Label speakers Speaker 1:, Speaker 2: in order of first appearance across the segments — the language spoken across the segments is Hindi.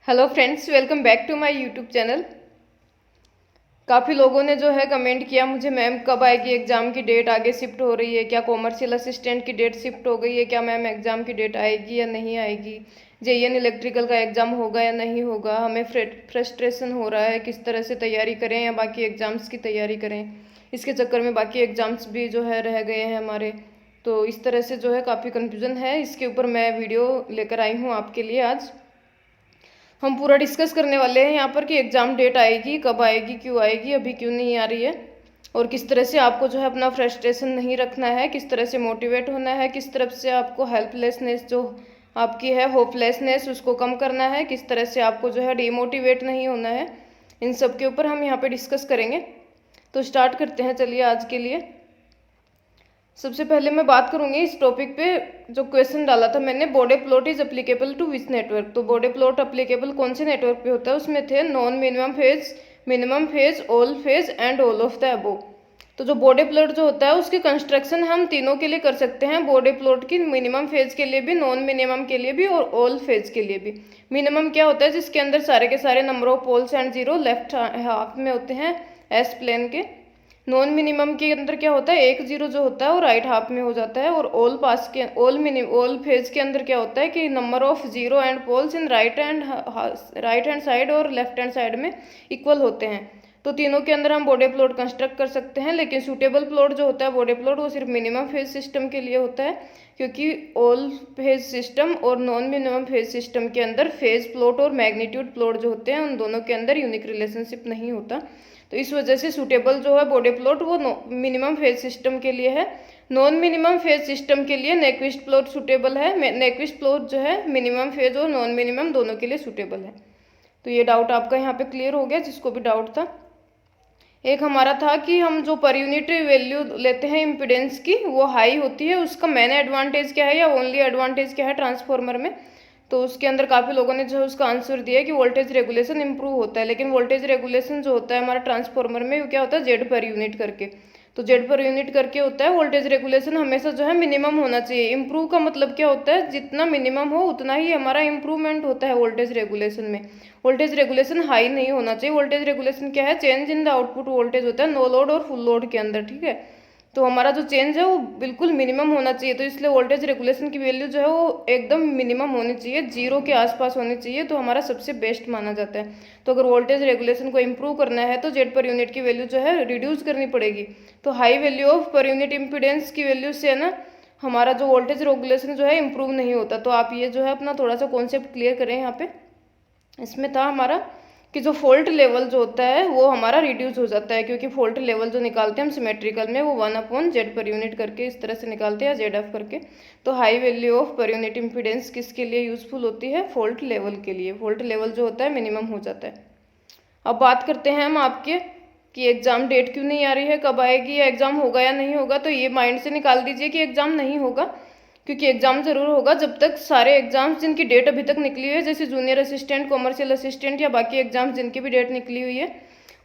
Speaker 1: Hello friends, welcome back to my YouTube channel. काफ़ी लोगों ने जो है कमेंट किया मुझे, मैम कब आएगी एग्ज़ाम की डेट, आगे शिफ्ट हो रही है क्या, कॉमर्शियल असिस्टेंट की डेट शिफ्ट हो गई है क्या, मैम एग्ज़ाम की डेट आएगी या नहीं आएगी, जेईएन इलेक्ट्रिकल का एग्ज़ाम होगा या नहीं होगा, हमें फ्रस्ट्रेशन हो रहा है, किस तरह से तैयारी करें या बाकी एग्ज़ाम्स की तैयारी करें, इसके चक्कर में बाकी एग्ज़ाम्स भी जो है रह गए हैं हमारे। तो इस तरह से जो है काफ़ी कन्फ्यूज़न है, इसके ऊपर मैं वीडियो लेकर आई हूँ आपके लिए। आज हम पूरा डिस्कस करने वाले हैं यहाँ पर कि एग्ज़ाम डेट आएगी, कब आएगी, क्यों आएगी, अभी क्यों नहीं आ रही है, और किस तरह से आपको जो है अपना फ्रस्ट्रेशन नहीं रखना है, किस तरह से मोटिवेट होना है, किस तरफ से आपको हेल्पलेसनेस जो आपकी है, होपलेसनेस, उसको कम करना है, किस तरह से आपको जो है डीमोटिवेट नहीं होना है। इन सब के ऊपर हम यहाँ पे डिस्कस करेंगे। तो स्टार्ट करते हैं चलिए आज के लिए। सबसे पहले मैं बात करूंगी इस टॉपिक पे। जो क्वेश्चन डाला था मैंने, Bode plot is applicable to which network, तो बॉडे प्लॉट अप्लीकेबल कौन से नेटवर्क पे होता है, उसमें थे non minimum phase, all phase and all of the above. तो जो बॉडे प्लॉट जो होता है उसकी कंस्ट्रक्शन हम तीनों के लिए कर सकते हैं। बॉडे प्लॉट की मिनिमम फेज के लिए भी, नॉन मिनिमम के लिए भी और ऑल फेज के लिए भी। मिनिमम क्या होता है, जिसके अंदर सारे के सारे number of poles and zero left half में होते हैं एस प्लेन के। नॉन मिनिमम के अंदर क्या होता है, एक जीरो जो होता है वो राइट हाफ में हो जाता है। और ऑल फेज के अंदर क्या होता है कि number of zero and poles in right hand side और लेफ्ट हैंड साइड में इक्वल होते हैं। तो तीनों के अंदर हम बॉडे प्लॉट कंस्ट्रक्ट कर सकते हैं। लेकिन सूटेबल प्लॉट जो होता है बॉडे प्लॉट, वो सिर्फ मिनिमम फेज सिस्टम के लिए होता है, क्योंकि ऑल फेज सिस्टम और नॉन मिनिमम फेज सिस्टम के अंदर फेज प्लॉट और मैग्नीट्यूड प्लॉट जो होते हैं उन दोनों के अंदर यूनिक रिलेशनशिप नहीं होता। तो इस वजह से सूटेबल जो है बॉडे प्लॉट वो मिनिमम फेज सिस्टम के लिए है। नॉन मिनिमम फेज सिस्टम के लिए नेक्विस्ट प्लॉट सूटेबल है। नेक्विस्ट प्लॉट जो है मिनिमम फेज और नॉन मिनिमम दोनों के लिए सूटेबल है। तो ये डाउट आपका यहाँ पे क्लियर हो गया, जिसको भी डाउट था। एक हमारा था कि हम जो पर यूनिट वैल्यू लेते हैं इम्पिडेंस की, वो हाई होती है, उसका मैन एडवांटेज क्या है या ओनली एडवांटेज क्या है ट्रांसफॉर्मर में। तो उसके अंदर काफ़ी लोगों ने जो उसका आंसर दिया है कि वोल्टेज रेगुलेशन इंप्रूव होता है। लेकिन वोल्टेज रेगुलेशन जो होता है हमारा ट्रांसफॉर्मर में, वो क्या होता है, जेड पर यूनिट करके। तो जेड पर यूनिट करके होता है। वोल्टेज रेगुलेशन हमेशा जो है मिनिमम होना चाहिए। इंप्रूव का मतलब क्या होता है, जितना मिनिमम हो उतना ही हमारा इंप्रूवमेंट होता है वोल्टेज रेगुलेशन में। वोल्टेज रेगुलेशन हाई नहीं होना चाहिए। वोल्टेज रेगुलेशन क्या है, change in the output voltage होता है नो लोड और फुल लोड के अंदर, ठीक है। तो हमारा जो चेंज है वो बिल्कुल मिनिमम होना चाहिए। तो इसलिए वोल्टेज रेगुलेशन की वैल्यू जो है वो एकदम मिनिमम होनी चाहिए, जीरो के आसपास होनी चाहिए, तो हमारा सबसे बेस्ट माना जाता है। तो अगर वोल्टेज रेगुलेशन को इम्प्रूव करना है तो जेड पर यूनिट की वैल्यू जो है रिड्यूस करनी पड़ेगी। तो high value of per unit impedance की वैल्यू से ना हमारा जो वोल्टेज रेगुलेशन जो है इम्प्रूव नहीं होता। तो आप ये जो है अपना थोड़ा सा कॉन्सेप्ट क्लियर करें यहाँ पे। इसमें था हमारा कि जो फॉल्ट लेवल जो होता है वो हमारा रिड्यूस हो जाता है, क्योंकि फॉल्ट लेवल जो निकालते हैं हम सिमेट्रिकल में, वो 1/जेड पर यूनिट करके इस तरह से निकालते हैं, जेड एफ करके। तो high value of per unit impedance किसके लिए यूजफुल होती है, फॉल्ट लेवल के लिए। फॉल्ट लेवल जो होता है मिनिमम हो जाता है। अब बात करते हैं हम आपके कि एग्ज़ाम डेट क्यों नहीं आ रही है, कब आएगी, या एग्ज़ाम होगा या नहीं होगा। तो ये माइंड से निकाल दीजिए कि एग्ज़ाम नहीं होगा, क्योंकि एग्ज़ाम ज़रूर होगा जब तक सारे एग्ज़ाम्स जिनकी डेट अभी तक निकली हुई है, जैसे जूनियर असिस्टेंट, कॉमर्शियल असिस्टेंट या बाकी एग्ज़ाम्स जिनकी भी डेट निकली हुई है,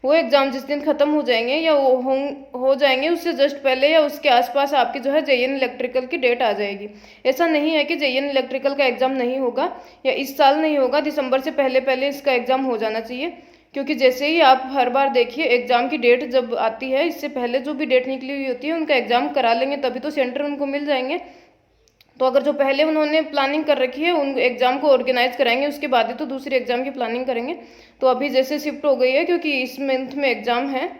Speaker 1: वो एग्ज़ाम जिस दिन ख़त्म हो जाएंगे या हो जाएंगे उससे जस्ट पहले या उसके आसपास आपकी जो है जेईएन इलेक्ट्रिकल की डेट आ जाएगी। ऐसा नहीं है कि जेईएन इलेक्ट्रिकल का एग्ज़ाम नहीं होगा या इस साल नहीं होगा, दिसंबर से पहले पहले इसका एग्ज़ाम हो जाना चाहिए। क्योंकि जैसे ही आप हर बार देखिए एग्ज़ाम की डेट जब आती है, इससे पहले जो भी डेट निकली हुई होती है उनका एग्ज़ाम करा लेंगे, तभी तो सेंटर उनको मिल जाएंगे। तो अगर जो पहले उन्होंने प्लानिंग कर रखी है उन एग्ज़ाम को ऑर्गेनाइज कराएंगे, उसके बाद ही तो दूसरे एग्ज़ाम की प्लानिंग करेंगे। तो अभी जैसे शिफ्ट हो गई है, क्योंकि इस मंथ में एग्ज़ाम है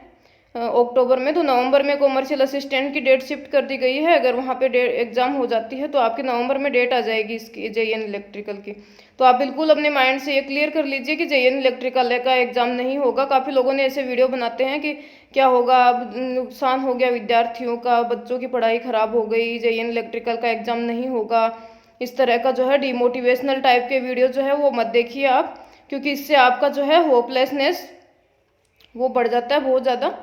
Speaker 1: अक्टूबर में, तो नवंबर में कॉमर्शियल असिस्टेंट की डेट शिफ्ट कर दी गई है। अगर वहाँ पे डेट एग्ज़ाम हो जाती है तो आपके नवंबर में डेट आ जाएगी इसकी जेईएन इलेक्ट्रिकल की। तो आप बिल्कुल अपने माइंड से ये क्लियर कर लीजिए कि जेईएन इलेक्ट्रिकल का एग्ज़ाम नहीं होगा। काफ़ी लोगों ने ऐसे वीडियो बनाते हैं कि क्या होगा, अब नुकसान हो गया विद्यार्थियों का, बच्चों की पढ़ाई ख़राब हो गई, जेईएन इलेक्ट्रिकल का एग्ज़ाम नहीं होगा। इस तरह का जो है डिमोटिवेशनल टाइप के वीडियो जो है वो मत देखिए आप, क्योंकि इससे आपका जो है होपलेसनेस वो बढ़ जाता है बहुत ज़्यादा,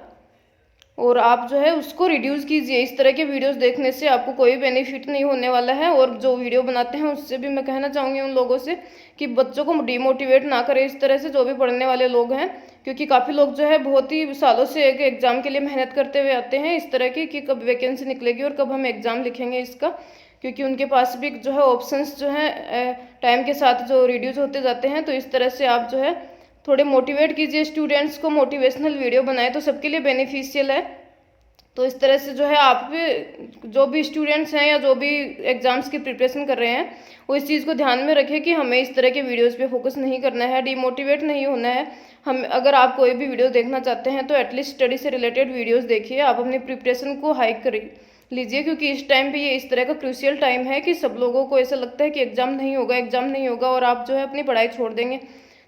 Speaker 1: और आप जो है उसको रिड्यूस कीजिए। इस तरह के वीडियोस देखने से आपको कोई बेनिफिट नहीं होने वाला है। और जो वीडियो बनाते हैं उससे भी मैं कहना चाहूँगी उन लोगों से कि बच्चों को डिमोटिवेट ना करें इस तरह से, जो भी पढ़ने वाले लोग हैं। क्योंकि काफ़ी लोग जो है बहुत ही सालों से एक एग्ज़ाम के लिए मेहनत करते हुए आते हैं इस तरह की कि कब वैकेंसी निकलेगी और कब हम एग्ज़ाम लिखेंगे इसका। क्योंकि उनके पास भी जो है ऑप्शंस जो है टाइम के साथ जो रिड्यूस होते जाते हैं। तो इस तरह से आप जो है थोड़े मोटिवेट कीजिए स्टूडेंट्स को, मोटिवेशनल वीडियो बनाए तो सबके लिए बेनिफिशियल है। तो इस तरह से जो है आप भी जो भी स्टूडेंट्स हैं या जो भी एग्ज़ाम्स की प्रिपरेशन कर रहे हैं वो इस चीज़ को ध्यान में रखें कि हमें इस तरह के वीडियोस पे फोकस नहीं करना है, डिमोटिवेट नहीं होना है। हम अगर आप कोई भी वीडियो देखना चाहते हैं तो एटलीस्ट स्टडी से रिलेटेड वीडियोस देखिए, आप अपनी प्रिपरेशन को हाइक कर लीजिए, क्योंकि इस टाइम पे ये इस तरह का क्रूशियल टाइम है कि सब लोगों को ऐसा लगता है कि एग्ज़ाम नहीं होगा, एग्ज़ाम नहीं होगा, और आप जो है अपनी पढ़ाई छोड़ देंगे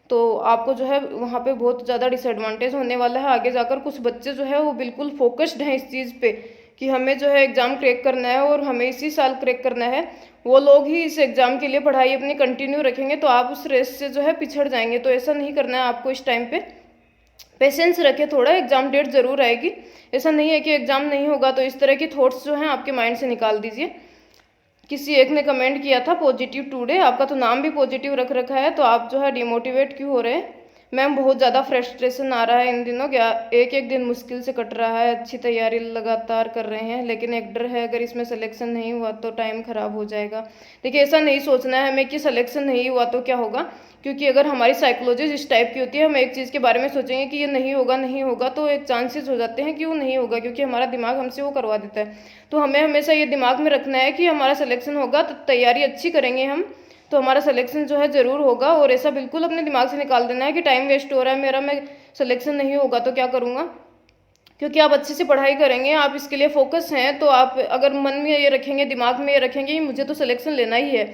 Speaker 1: तो आपको जो है वहाँ पे बहुत ज़्यादा डिसएडवांटेज होने वाला है आगे जाकर। कुछ बच्चे जो है वो बिल्कुल फोकस्ड हैं इस चीज़ पे कि हमें जो है एग्ज़ाम क्रैक करना है और हमें इसी साल क्रैक करना है, वो लोग ही इस एग्ज़ाम के लिए पढ़ाई अपनी कंटिन्यू रखेंगे तो आप उस रेस से जो है पिछड़ जाएंगे। तो ऐसा नहीं करना है आपको इस टाइम पे, पेशेंस रखे थोड़ा, एग्ज़ाम डेट ज़रूर आएगी, ऐसा नहीं है कि एग्ज़ाम नहीं होगा। तो इस तरह की थॉट्स जो हैं आपके माइंड से निकाल दीजिए। किसी एक ने कमेंट किया था पॉजिटिव टुडे, आपका तो नाम भी पॉजिटिव रख रखा है, तो आप जो है डिमोटिवेट क्यों हो रहे हैं? मैम बहुत ज़्यादा फ्रस्ट्रेशन आ रहा है इन दिनों, क्या एक एक दिन मुश्किल से कट रहा है, अच्छी तैयारी लगातार कर रहे हैं लेकिन एक डर है अगर इसमें सिलेक्शन नहीं हुआ तो टाइम ख़राब हो जाएगा। देखिए ऐसा नहीं सोचना है हमें कि सिलेक्शन नहीं हुआ तो क्या होगा, क्योंकि अगर हमारी साइकोलॉजी इस टाइप की होती है, हम एक चीज़ के बारे में सोचेंगे कि ये नहीं होगा नहीं होगा तो एक चांसेस हो जाते हैं कि वो नहीं होगा, क्योंकि हमारा दिमाग हमसे वो करवा देता है। तो हमें हमेशा ये दिमाग में रखना है कि हमारा सिलेक्शन होगा तो तैयारी अच्छी करेंगे हम तो हमारा सिलेक्शन जो है ज़रूर होगा। और ऐसा बिल्कुल अपने दिमाग से निकाल देना है कि टाइम वेस्ट हो रहा है मेरा, मैं सिलेक्शन नहीं होगा तो क्या करूँगा, क्योंकि आप अच्छे से पढ़ाई करेंगे, आप इसके लिए फोकस हैं। तो आप अगर मन में ये रखेंगे, दिमाग में ये रखेंगे कि मुझे तो सिलेक्शन लेना ही है,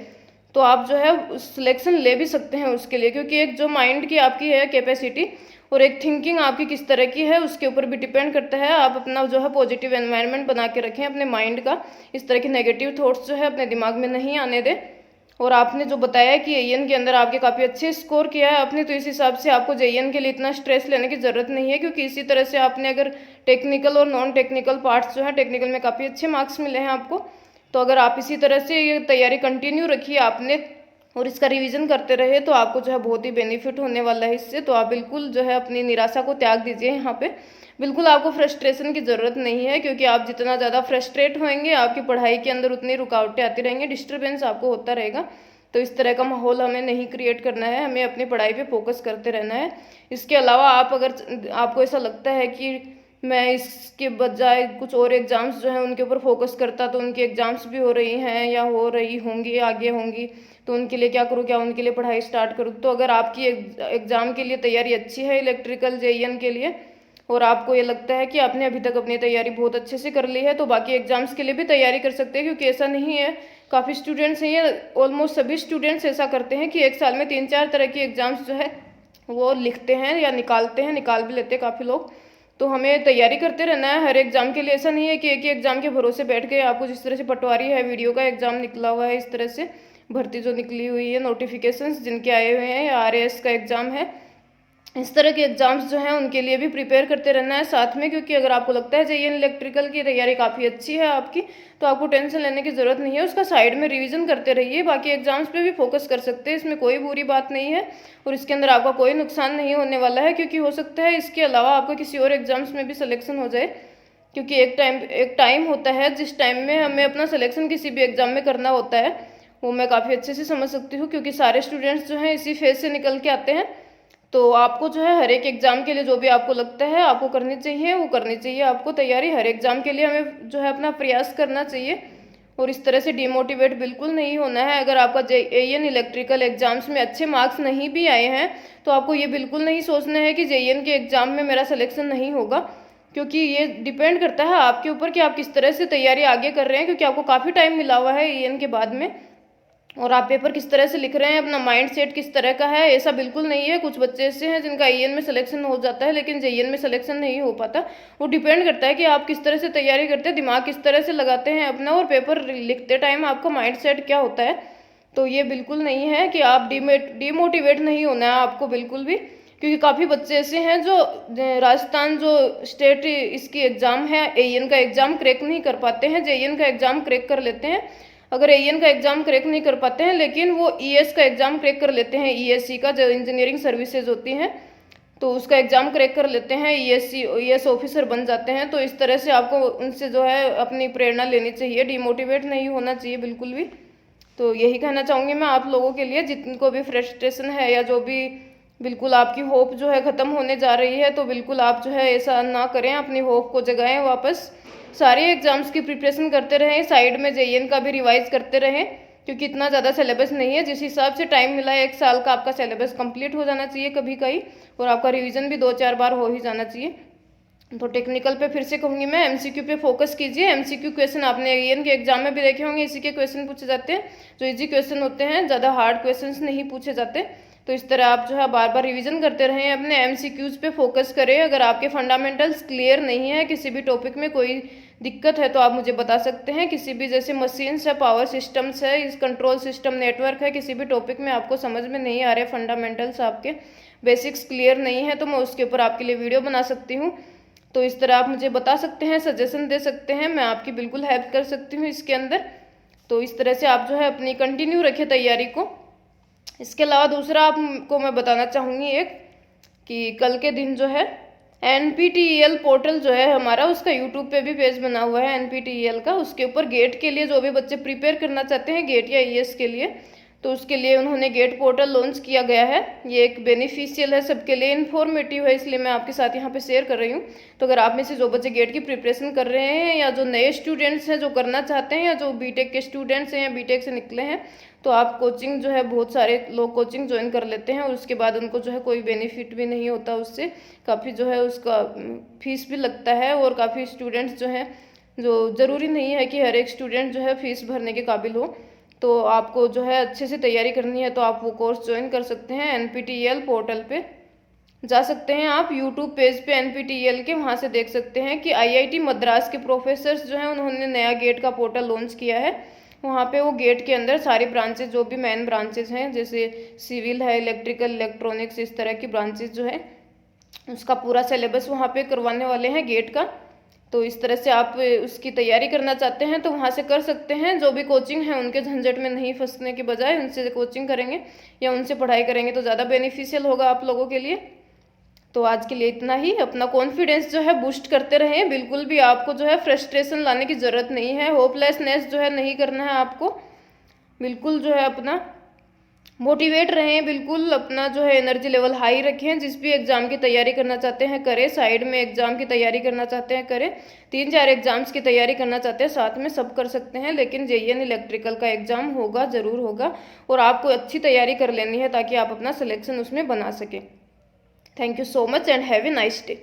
Speaker 1: तो आप जो है सिलेक्शन ले भी सकते हैं उसके लिए, क्योंकि एक जो माइंड की आपकी है कैपेसिटी और एक थिंकिंग आपकी किस तरह की है उसके ऊपर भी डिपेंड करता है। आप अपना जो है पॉजिटिव एनवायरनमेंट बना के रखें अपने माइंड का, इस तरह के नेगेटिव थॉट्स जो है अपने दिमाग में नहीं आने दें। और आपने जो बताया कि एन के अंदर आपके काफ़ी अच्छे स्कोर किया है आपने, तो इस हिसाब से आपको जेईएन के लिए इतना स्ट्रेस लेने की ज़रूरत नहीं है, क्योंकि इसी तरह से आपने अगर टेक्निकल और नॉन टेक्निकल पार्ट्स जो है, टेक्निकल में काफ़ी अच्छे मार्क्स मिले हैं आपको, तो अगर आप इसी तरह से ये तैयारी कंटिन्यू रखिए आपने और इसका रिवीजन करते रहे तो आपको जो है बहुत ही बेनिफिट होने वाला है इससे। तो आप बिल्कुल जो है अपनी निराशा को त्याग दीजिए यहाँ पे, बिल्कुल आपको फ्रस्ट्रेशन की ज़रूरत नहीं है, क्योंकि आप जितना ज़्यादा फ्रस्ट्रेट होंगे आपकी पढ़ाई के अंदर उतनी रुकावटें आती रहेंगी, डिस्टर्बेंस आपको होता रहेगा। तो इस तरह का माहौल हमें नहीं क्रिएट करना है, हमें अपनी पढ़ाई पे फोकस करते रहना है। इसके अलावा आप अगर आपको ऐसा लगता है कि मैं इसके बजाय कुछ और एग्ज़ाम्स जो हैं उनके ऊपर फोकस करता तो उनकी एग्ज़ाम्स भी हो रही हैं या हो रही होंगी आगे होंगी तो उनके लिए क्या करूँ, क्या उनके लिए पढ़ाई स्टार्ट करूँ। तो अगर आपकी एग्ज़ाम के लिए तैयारी अच्छी है इलेक्ट्रिकल जेईएन के लिए और आपको ये लगता है कि आपने अभी तक अपनी तैयारी बहुत अच्छे से कर ली है तो बाकी एग्ज़ाम्स के लिए भी तैयारी कर सकते हैं, क्योंकि ऐसा नहीं है, काफ़ी स्टूडेंट्स हैं, ये ऑलमोस्ट सभी स्टूडेंट्स ऐसा करते हैं कि एक साल में 3-4 तरह की एग्ज़ाम्स जो है वो लिखते हैं या निकालते हैं, निकाल भी लेते हैं काफ़ी लोग। तो हमें तैयारी करते रहना है हर एग्ज़ाम के लिए, ऐसा नहीं है कि एक ही एग्ज़ाम के भरोसे बैठ के आपको, जिस तरह से पटवारी है वीडियो का एग्ज़ाम निकला हुआ है, इस तरह से भर्ती जो निकली हुई है, नोटिफिकेशंस जिनके आए हुए हैं, या आरएएस का एग्ज़ाम है, इस तरह के एग्ज़ाम्स जो हैं उनके लिए भी प्रिपेयर करते रहना है साथ में। क्योंकि अगर आपको लगता है जेईएन इलेक्ट्रिकल की तैयारी काफ़ी अच्छी है आपकी तो आपको टेंशन लेने की ज़रूरत नहीं है, उसका साइड में रिवीजन करते रहिए, बाकी एग्ज़ाम्स पे भी फोकस कर सकते हैं, इसमें कोई बुरी बात नहीं है और इसके अंदर आपका कोई नुकसान नहीं होने वाला है। क्योंकि हो सकता है इसके अलावा आपका किसी और एग्ज़ाम्स में भी सिलेक्शन हो जाए, क्योंकि एक टाइम होता है जिस टाइम में हमें अपना सिलेक्शन किसी भी एग्ज़ाम में करना होता है, वो मैं काफ़ी अच्छे से समझ सकती हूँ, क्योंकि सारे स्टूडेंट्स जो हैं इसी फेज से निकल के आते हैं। तो आपको जो है हर एक एग्ज़ाम के लिए जो भी आपको लगता है आपको करनी चाहिए वो करनी चाहिए, आपको तैयारी हर एग्ज़ाम के लिए हमें जो है अपना प्रयास करना चाहिए और इस तरह से डिमोटिवेट बिल्कुल नहीं होना है। अगर आपका जेईएन इलेक्ट्रिकल एग्ज़ाम्स में अच्छे मार्क्स नहीं भी आए हैं तो आपको ये बिल्कुल नहीं सोचना है कि जेईएन के एग्ज़ाम में मेरा सिलेक्शन नहीं होगा, क्योंकि ये डिपेंड करता है आपके ऊपर कि आप किस तरह से तैयारी आगे कर रहे हैं, क्योंकि आपको काफ़ी टाइम मिला हुआ है ईएन के बाद में और आप पेपर किस तरह से लिख रहे हैं, अपना माइंड सेट किस तरह का है। ऐसा बिल्कुल नहीं है, कुछ बच्चे ऐसे हैं जिनका ईएन में सिलेक्शन हो जाता है लेकिन जेईएन में सिलेक्शन नहीं हो पाता। वो डिपेंड करता है कि आप किस तरह से तैयारी करते हैं, दिमाग किस तरह से लगाते हैं अपना, और पेपर लिखते टाइम आपका माइंड सेट क्या होता है। तो ये बिल्कुल नहीं है कि आप डिमोटिवेट नहीं होना है आपको बिल्कुल भी, क्योंकि काफ़ी बच्चे ऐसे हैं जो राजस्थान जो स्टेट इसकी एग्ज़ाम है एईएन का एग्ज़ाम क्रैक नहीं कर पाते हैं, जेईएन का एग्ज़ाम क्रैक कर लेते हैं। अगर एईएन का एग्ज़ाम क्रैक नहीं कर पाते हैं लेकिन वो ईएस का एग्ज़ाम क्रैक कर लेते हैं, ईएससी का जो इंजीनियरिंग सर्विसेज होती हैं, तो उसका एग्ज़ाम क्रैक कर लेते हैं, ईएस ऑफिसर बन जाते हैं। तो इस तरह से आपको उनसे जो है अपनी प्रेरणा लेनी चाहिए, डिमोटिवेट नहीं होना चाहिए बिल्कुल भी। तो यही कहना चाहूँगी मैं आप लोगों के लिए, जिनको भी फ्रस्ट्रेशन है या जो भी बिल्कुल आपकी होप जो है ख़त्म होने जा रही है, तो बिल्कुल आप जो है ऐसा ना करें, अपनी होप को जगाएं वापस। सारे एग्ज़ाम्स की प्रिपरेशन करते रहें, साइड में जेईएन का भी रिवाइज करते रहें, क्योंकि इतना ज़्यादा सिलेबस नहीं है। जिस हिसाब से टाइम मिला है 1 साल का, आपका सिलेबस कंप्लीट हो जाना चाहिए कभी कहीं, और आपका रिवीजन भी 2-4 बार हो ही जाना चाहिए। तो टेक्निकल पे फिर से कहूँगी मैं, एमसीक्यू पे फोकस कीजिए। एमसीक्यू क्वेश्चन आपने एएन के एग्जाम में भी देखे होंगे, इसी के क्वेश्चन पूछे जाते हैं, जो इजी क्वेश्चन होते हैं, ज़्यादा हार्ड क्वेश्चंस नहीं पूछे जाते। तो इस तरह आप जो है बार बार रिवीजन करते रहें, अपने एमसीक्यूज पे फोकस करें। अगर आपके फंडामेंटल्स क्लियर नहीं है, किसी भी टॉपिक में कोई दिक्कत है, तो आप मुझे बता सकते हैं। किसी भी जैसे मशीन्स है, पावर सिस्टम्स है, इस कंट्रोल सिस्टम, नेटवर्क है, किसी भी टॉपिक में आपको समझ में नहीं आ रहे, फंडामेंटल्स आपके बेसिक्स क्लियर नहीं है, तो मैं उसके ऊपर आपके लिए वीडियो बना सकती हूँ। तो इस तरह आप मुझे बता सकते हैं, सजेशन दे सकते हैं, मैं आपकी बिल्कुल हेल्प कर सकती हूँ इसके अंदर। तो इस तरह से आप जो है अपनी कंटिन्यू रखें तैयारी को। इसके अलावा दूसरा आपको मैं बताना चाहूँगी एक, कि कल के दिन जो है NPTEL पोर्टल जो है हमारा, उसका यूट्यूब पे भी पेज बना हुआ है NPTEL का। उसके ऊपर गेट के लिए जो भी बच्चे प्रिपेयर करना चाहते हैं, गेट या ईएस के लिए, तो उसके लिए उन्होंने गेट पोर्टल लॉन्च किया गया है। ये एक बेनिफिशियल है सबके लिए, इन्फॉर्मेटिव है, इसलिए मैं आपके साथ यहाँ पे शेयर कर रही हूँ। तो अगर आप में से जो बच्चे गेट की प्रिपरेशन कर रहे हैं, या जो नए स्टूडेंट्स हैं जो करना चाहते हैं, या जो बीटेक के स्टूडेंट्स हैं या बीटेक से निकले हैं, तो आप कोचिंग जो है, बहुत सारे लोग कोचिंग ज्वाइन कर लेते हैं और उसके बाद उनको जो है कोई बेनिफिट भी नहीं होता उससे, काफ़ी जो है उसका फीस भी लगता है। और काफ़ी स्टूडेंट्स जो हैं, जो ज़रूरी नहीं है कि हर एक स्टूडेंट जो है फीस भरने के काबिल हो। तो आपको जो है अच्छे से तैयारी करनी है, तो आप वो कोर्स ज्वाइन कर सकते हैं। NPTEL पोर्टल पे जा सकते हैं आप, यूट्यूब पेज पे NPTEL के, वहाँ से देख सकते हैं कि IIT मद्रास के प्रोफेसर्स जो हैं, उन्होंने नया गेट का पोर्टल लॉन्च किया है। वहाँ पे वो गेट के अंदर सारी ब्रांचेज, जो भी मेन ब्रांचेज हैं, जैसे सिविल है, इलेक्ट्रिकल, इलेक्ट्रॉनिक्स, इस तरह की ब्रांचेज जो है, उसका पूरा सिलेबस वहाँ पे करवाने वाले हैं गेट का। तो इस तरह से आप उसकी तैयारी करना चाहते हैं तो वहाँ से कर सकते हैं। जो भी कोचिंग है, उनके झंझट में नहीं फंसने के बजाय उनसे कोचिंग करेंगे या उनसे पढ़ाई करेंगे तो ज़्यादा बेनिफिशियल होगा आप लोगों के लिए। तो आज के लिए इतना ही। अपना कॉन्फिडेंस जो है बूस्ट करते रहें, बिल्कुल भी आपको जो है फ्रस्ट्रेशन लाने की ज़रूरत नहीं है, होपलेसनेस जो है नहीं करना है आपको। बिल्कुल जो है अपना मोटिवेट रहें, बिल्कुल अपना जो है एनर्जी लेवल हाई रखें। जिस भी एग्ज़ाम की तैयारी करना चाहते हैं करें, साइड में एग्ज़ाम की तैयारी करना चाहते हैं करें, 3-4 एग्ज़ाम्स की तैयारी करना चाहते हैं साथ में, सब कर सकते हैं। लेकिन जेईएन इलेक्ट्रिकल का एग्ज़ाम होगा, ज़रूर होगा, और आपको अच्छी तैयारी कर लेनी है ताकि आप अपना सिलेक्शन उसमें बना सकें। Thank you so much and have a nice day.